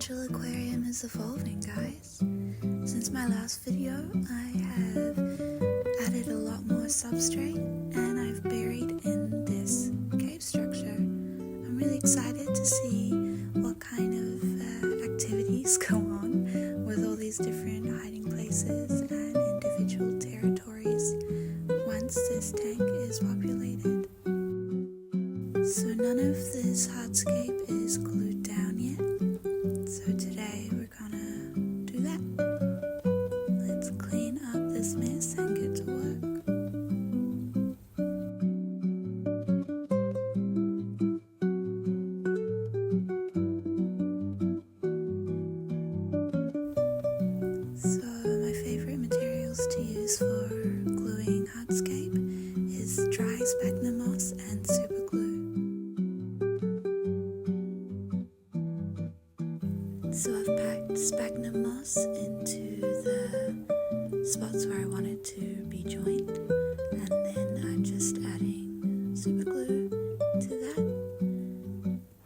virtual aquarium is evolving, guys. Since my last video, I have added a lot more substrate and I've buried in this cave structure. I'm really excited to see what kind of activities go on with all these different hiding places and individual territories once this tank is populated. So none of this hardscape is glued down yet. So today we're gonna do that. Let's clean up this mess and get to work. So my favorite materials to use for gluing hardscape is dry sphagnum moss and super glue. So I've packed sphagnum moss into the spots where I want it to be joined, and then I'm just adding super glue to that.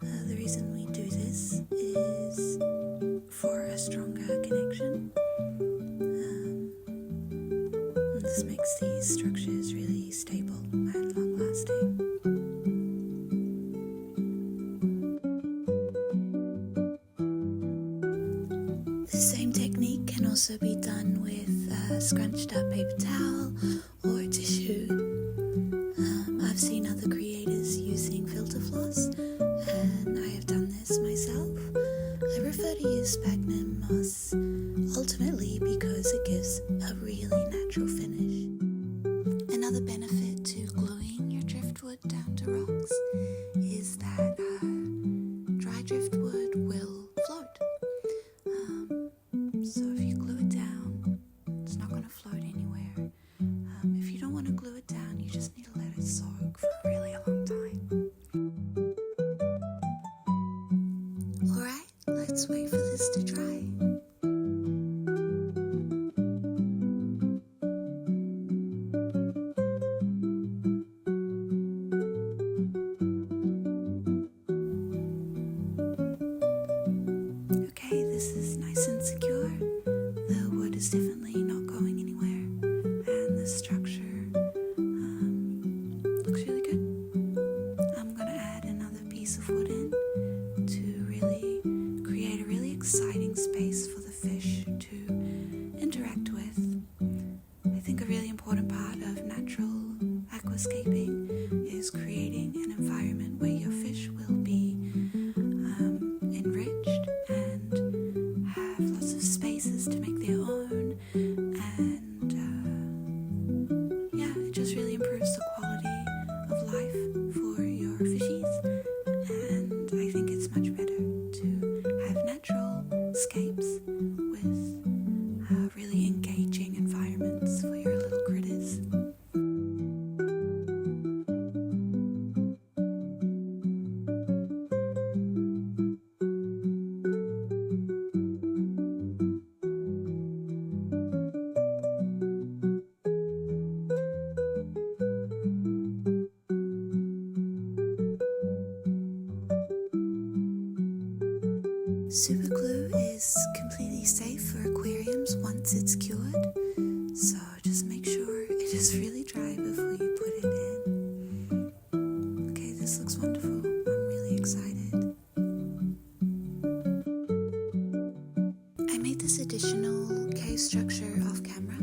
The reason we do this is for a stronger connection. And this makes these structures really stable and long-lasting. The same technique can also be done with a scrunched up paper towel or tissue. I've seen other creators using filter floss, and I have done this myself. I prefer to use sphagnum moss ultimately because it gives a really natural finish. Another benefit to gluing your driftwood down to rocks is that dry driftwood will float. So if you glue it down, it's not going to float anywhere. If you don't want to glue it down, you just need to let it soak for a really long time. Alright, let's wait for this to dry. Okay, this is nice and secure. The wood is definitely not going anywhere, and the structure looks really good. I'm going to add another piece of wood in to really create a really exciting space for the fish to interact with. I think a really important part of natural aquascaping is creating an environment where your fish will be enriched and have lots of spaces to make their own, and it just really improves the quality of life for your fishies, and I think it's much better to have natural scapes with really engaging environments for your little critters. Super glue is completely safe for aquariums once it's cured, so just make sure it is really dry before you put it in. Okay, this looks wonderful. I'm really excited. I made this additional cave structure off camera,